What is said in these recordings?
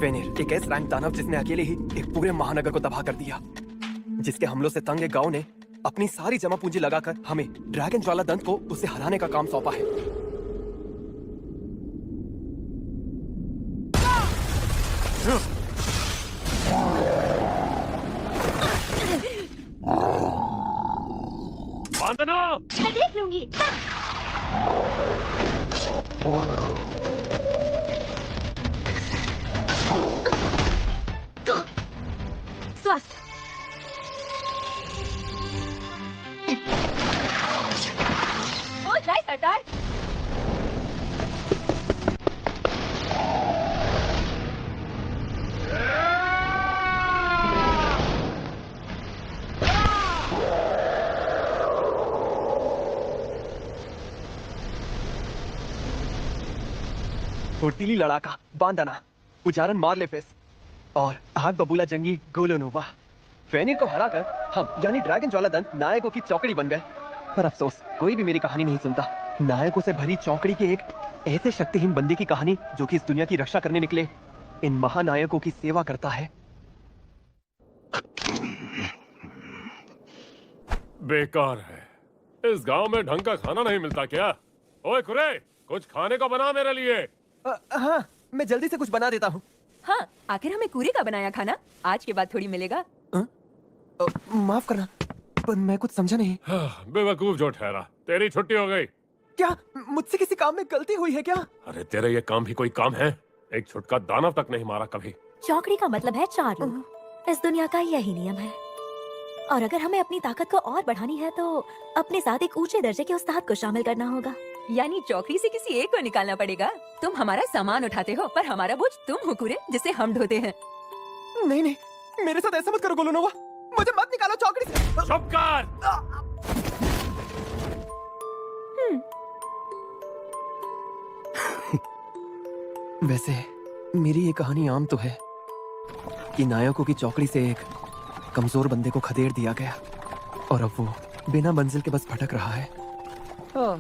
फेनिर, एक S rank दानव जिसने अकेले ही एक पूरे महानगर को तबाह कर दिया, जिसके हमलों से तंग एक गांव ने अपनी सारी जमा पूंजी लगाकर हमें ड्रैगन ज्वाला दंत को उसे हराने का काम सौंपा है। वंदना! मैं देख लूंगी। स्वस्थ। हो जाए सरदार। फुर्तीली लड़ाका बांदाना, उजारन मारलेफिस और आग बबूला जंगी गोलोनोवा। फेनिर को हराकर हम यानी ड्रैगन ज्वाला दंत नायकों की चौकड़ी बन गए। पर अफसोस, कोई भी मेरी कहानी नहीं सुनता। नायकों से भरी चौकड़ी के एक ऐसे शक्तिहीन बंदी की कहानी जो कि इस दुनिया की रक्षा करने निकले इन महानायकों की सेवा करता है। बेकार है। इस गांव में ढंग का खाना नहीं मिलता क्या? ओए कुरे, कुछ खाने को बना मेरे लिए। हाँ, मैं जल्दी से कुछ बना देता हूँ। हाँ, आखिर हमें कूरे का बनाया खाना आज के बाद थोड़ी मिलेगा। माफ करना, पर मैं कुछ समझा नहीं। बेवकूफ जो ठहरा, तेरी छुट्टी हो गई। क्या मुझसे किसी काम में गलती हुई है क्या? अरे तेरे ये काम भी कोई काम है? एक छुटका दानव तक नहीं मारा कभी। चौकड़ी का मतलब है 4 लोग। इस दुनिया का यही नियम है। और अगर हमें अपनी ताकत को और बढ़ानी है तो अपने साथ एक ऊंचे दर्जे के उस्ताद को शामिल करना होगा। यानी चौकड़ी से किसी एक को निकालना पड़ेगा। तुम हमारा सामान उठाते हो, पर हमारा बोझ तुम हो कूरे जिसे हम ढोते हैं। नहीं नहीं, मेरे साथ ऐसा मत करो गोलोनोवा, मुझे मत निकालो चौकड़ी से। चुप कर। वैसे मेरी ये कहानी आम तो है कि नायकों की चौकड़ी से एक कमजोर बंदे को खदेड़ दिया गया और अब वो बिना मंजिल के बस भटक रहा है। हाँ।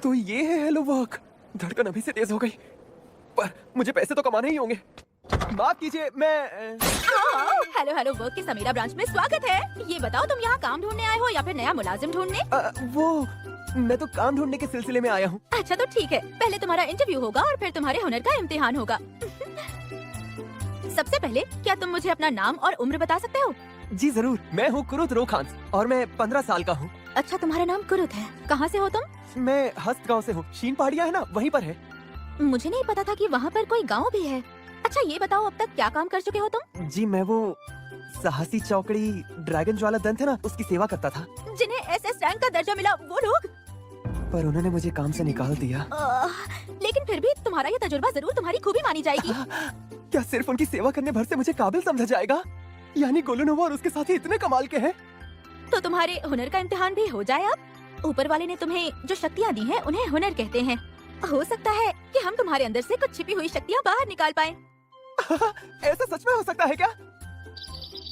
तो ये है हेलो वर्क। धड़कन अभी से तेज हो गई, पर मुझे पैसे तो कमाने ही होंगे। माफ कीजिए, मैं हेलो हेलो वर्क के समीरा ब्रांच में स्वागत है। ये बताओ, तुम यहाँ काम ढूंढने आए हो या फिर नया मुलाजिम ढूंढने? मैं तो काम ढूंढने के सिलसिले में आया हूँ। अच्छा तो ठीक है, पहले तुम्हारा इंटरव्यू होगा और फिर तुम्हारे हुनर का इम्तिहान होगा। सबसे पहले क्या तुम मुझे अपना नाम और उम्र बता सकते हो? जी जरूर, मैं हूँ कुरुत रोखान और मैं 15 साल का हूँ। अच्छा, तुम्हारा नाम कुरुत है। कहाँ से हो तुम? मैं हस्त गाँव से हूँ। शीन पहाड़ियाँ है ना, वहीं पर है। मुझे नहीं पता था कि वहाँ पर कोई गाँव भी है। अच्छा ये बताओ, अब तक क्या काम कर चुके हो तुम? जी मैं वो साहसी चौकड़ी ड्रैगन ज्वाला दंत है ना, उसकी सेवा करता था। जिन्हें एसएस रैंक का दर्जा मिला वो लोग? पर उन्होंने मुझे काम से निकाल दिया। लेकिन फिर भी तुम्हारा ये तजुर्बा जरूर तुम्हारी खूबी मानी जाएगी। क्या सिर्फ उनकी सेवा करने भर से मुझे काबिल समझा जाएगा? यानी गोलोनोवा और उसके साथी इतने कमाल के हैं। तो तुम्हारे हुनर का इम्तिहान भी हो जाए अब। ऊपर वाले ने तुम्हें जो शक्तियाँ दी हैं उन्हें हुनर कहते हैं। हो सकता है कि हम तुम्हारे अंदर से कुछ छिपी हुई शक्तियाँ बाहर निकाल पाएं। ऐसा सच में हो सकता है क्या?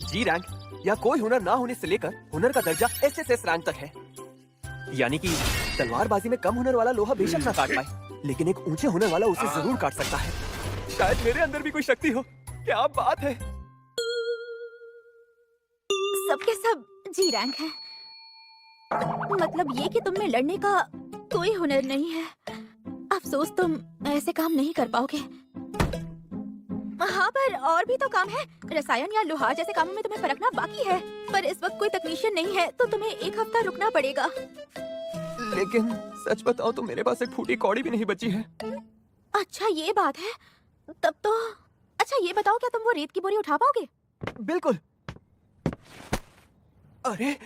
जी रैंक या कोई हुनर ना होने से लेकर हुनर का दर्जा एसएसएस रैंक तक है। यानी कि तलवारबाजी में कम हुनर वाला लोहा बेशक ना काट पाए, लेकिन एक ऊंचे हुनर वाला उसे जरूर काट सकता है। शायद मेरे अंदर भी कोई शक्ति हो। क्या बात है। सबके सब जी रैंक है। मतलब ये कि तुम में लड़ने का कोई हुनर नहीं है। अफसोस, तुम ऐसे काम नहीं कर पाओगे। हाँ, पर और भी तो काम है। रसायन या लोहा जैसे कामों में तुम्हें परखना बाकी है, पर इस वक्त कोई तकनीशियन नहीं है, तो तुम्हें 1 हफ्ता रुकना पड़ेगा। लेकिन सच बताओ तो मेरे पास एक फूटी कौड़ी भी नहीं बची है। अच्छा ये बात है, तब तो अच्छा ये बताओ, क्या तुम वो रेत की बोरी उठा पाओगे? बिल्कुल। अरे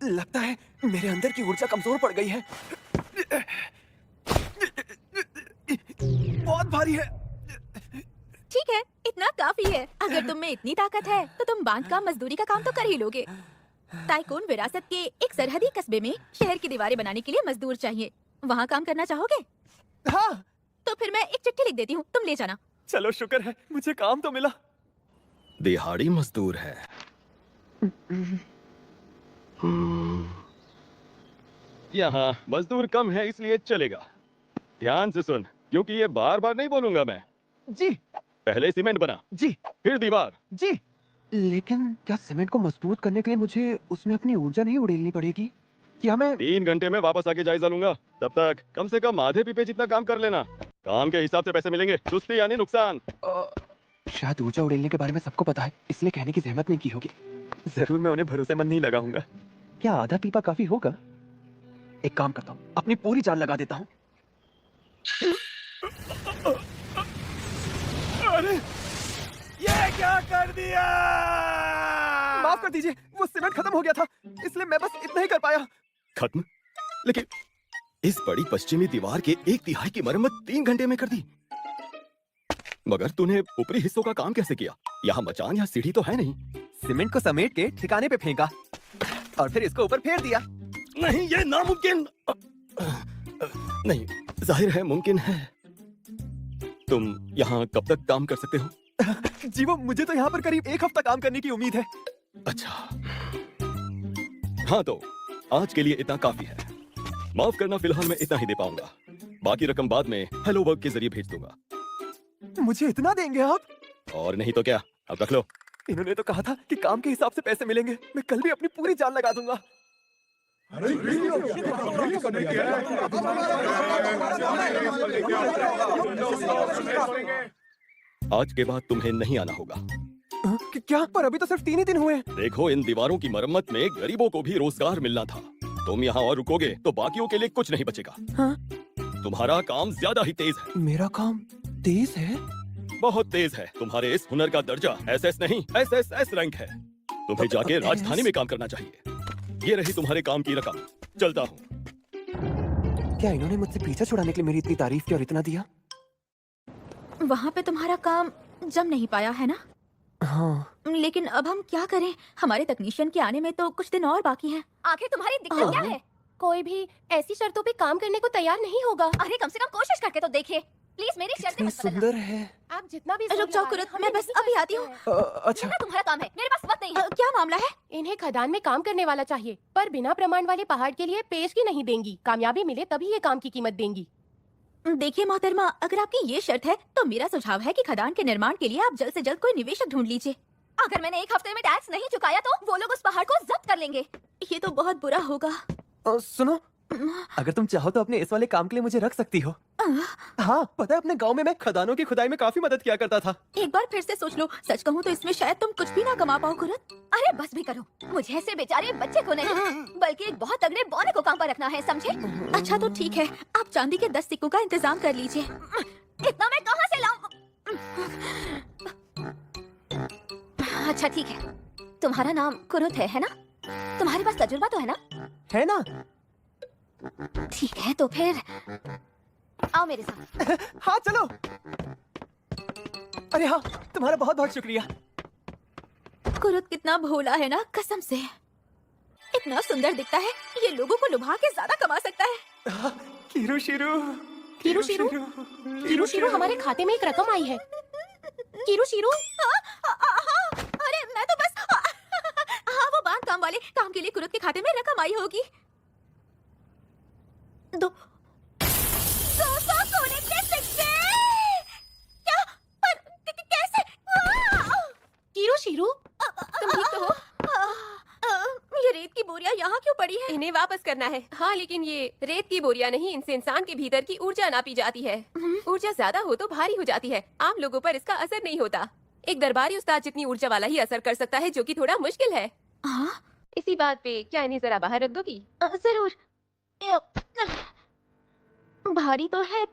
लगता है मेरे अंदर की ऊर्जा कमजोर पड़ गई है। बहुत भारी है। ठीक है, इतना काफी है। अगर तुम में इतनी ताकत है तो तुम बांध का मजदूरी का काम तो कर ही लोगे। ताइकून विरासत के एक सरहदी कस्बे में शहर की दीवारें बनाने के लिए मजदूर चाहिए। वहाँ काम करना चाहोगे? हाँ। तो फिर मैं एक चिट्ठी लिख देती हूँ, तुम ले जाना। चलो शुक्र है, मुझे काम तो मिला। दिहाड़ी मजदूर है। यहाँ मजदूर कम है इसलिए चलेगा। ध्यान से सुन, क्योंकि ये बार बार नहीं बोलूंगा मैं। जी पहले सीमेंट बना, जी फिर दीवार। जी। लेकिन क्या सीमेंट को मजबूत करने के लिए मुझे उसमें अपनी ऊर्जा नहीं उड़ेलनी पड़ेगी? क्या मैं 3 घंटे में वापस आके जायजा लूंगा। तब तक कम से कम आधे पीपे जितना काम कर लेना। काम के हिसाब से पैसे मिलेंगे, सुस्ती यानी नुकसान। शायद ऊर्जा उड़ेलने के बारे में सबको पता है, इसलिए कहने की जहमत नहीं की होगी। जरूर मैं उन्हें भरोसेमंद नहीं लगाऊंगा। क्या आधा पीपा काफी होगा? एक काम करता हूँ, अपनी पूरी जान लगा देता हूँ। अरे ये क्या कर दिया? माफ कर दीजिए, वो सीमेंट खत्म हो गया था, इसलिए मैं बस इतना ही कर पाया। खत्म? लेकिन इस बड़ी पश्चिमी दीवार के 1/3 की मरम्मत 3 घंटे में कर दी। मगर तूने ऊपरी हिस्सों का काम कैसे किया? यहाँ मचान या सीढ़ी तो है नहीं। सीमेंट को समेट के ठिकाने पे फेंका और फिर इसको ऊपर फेर दिया। नहीं, ये नामुमकिन। नहीं, जाहिर है मुमकिन है। तुम यहाँ कब तक काम कर सकते हो? जी वो मुझे तो यहाँ पर करीब 1 हफ्ता काम करने की उम्मीद है। अच्छा, हाँ तो आज के लिए इतना काफी है। माफ करना, फिलहाल मैं इतना ही दे पाऊंगा। बाकी रकम बाद में हेलो वर्क के जरिए भेज दूंगा। मुझे इतना देंगे आप? और नहीं तो क्या, अब रख लो। इन्होंने तो कहा था कि काम के हिसाब से पैसे मिलेंगे। मैं कल भी अपनी पूरी जान लगा दूंगा। आज के बाद तुम्हें नहीं आना होगा। क्या? पर अभी तो सिर्फ 3 ही दिन हुए। देखो, इन दीवारों की मरम्मत में गरीबों को भी रोजगार मिलना था। तुम यहाँ और रुकोगे तो बाकियों के लिए कुछ नहीं बचेगा। हाँ? तुम्हारा काम ज्यादा ही तेज है। मेरा काम तेज है? बहुत तेज है। तुम्हारे इस हुनर का दर्जा SS नहीं SSS रैंक है। तुम्हें जाके राजधानी में काम करना चाहिए। ये रही तुम्हारे काम की रकम। चलता हूँ। क्या इन्होंने मुझसे पीछा छुड़ाने के लिए मेरी इतनी तारीफ की और इतना दिया? वहाँ पे तुम्हारा काम जम नहीं पाया है ना? हाँ। लेकिन अब हम क्या करें? हमारे तकनीशियन के आने में तो कुछ दिन और बाकी है। आखिर तुम्हारी दिक्कत क्या है? कोई भी ऐसी शर्तों पे काम करने को तैयार नहीं होगा। अरे कम से कम कोशिश करके तो देखिए। प्लीज मेरी शर्तें कितनी मत बदलना। सुंदर है। आप जितना भी रुक जाओ कुरत, मैं बस अभी आती हूँ। अच्छा। ना तुम्हारा काम है, मेरे पास वक्त नहीं है। क्या मामला है? इन्हें खदान में काम करने वाला चाहिए, पर बिना प्रमाण वाले पहाड़ के लिए पेशगी नहीं देंगी। कामयाबी मिले तभी ये काम की कीमत देंगी। देखिए मोहतरमा, अगर आपकी ये शर्त है तो मेरा सुझाव है कि खदान के निर्माण के लिए आप जल्द से जल्द कोई निवेशक ढूंढ लीजिए। अगर मैंने 1 हफ्ते में टैक्स नहीं चुकाया तो वो लोग उस पहाड़ को जब्त कर लेंगे। ये तो बहुत बुरा होगा। सुनो, अगर तुम चाहो तो अपने इस वाले काम के लिए मुझे रख सकती हो। हाँ, पता है अपने गांव में मैं खदानों की खुदाई में काफी मदद किया करता था। एक बार फिर से सोच लो। सच कहूँ तो इसमें शायद तुम कुछ भी ना कमा पाओ कुरत। अरे बस भी करो, मुझे ऐसे बेचारे बच्चे को नहीं बल्कि एक बहुत तगड़े बौने को काम पर रखना है, समझे? अच्छा तो ठीक है, आप चांदी के 10 सिक्कों का इंतजाम कर लीजिए। इतना मैं कहाँ से लाऊं? अच्छा ठीक है, तुम्हारा नाम कुरुत है ना? तुम्हारे पास तजुर्बा तो है ना? है ना? ठीक है तो फिर आओ मेरे साथ। हाँ चलो। अरे हाँ, तुम्हारा बहुत बहुत शुक्रिया। कुरुत कितना भोला है ना, कसम से। इतना सुंदर दिखता है, ये लोगों को लुभा के ज्यादा कमा सकता है। Kiru Shirou, Kiru Shirou, Kiru Shirou, हमारे खाते में एक रकम आई है। कीरू शिरू, अरे मैं तो बस हाँ वो बांध काम वाले काम के लिए कुरुत के खाते में रकम आई होगी। 200 सोने के सिक्के। क्या? पर कैसे? कीरू शिरू, तुम ठीक तो हो? ये रेत की बोरियां यहाँ क्यों पड़ी है? इन्हें वापस करना है। हाँ, लेकिन ये रेत की बोरियां नहीं, इनसे इंसान के भीतर की ऊर्जा नापी जाती है। ऊर्जा ज्यादा हो तो भारी हो जाती है, आम लोगों पर इसका असर नहीं होता। एक दरबारी उस्ताद जितनी ऊर्जा वाला ही असर कर सकता है, जो कि थोड़ा मुश्किल है। हाँ इसी बात पे क्या इन्हें जरा बाहर रख दोगी? जरूर। भारी तो है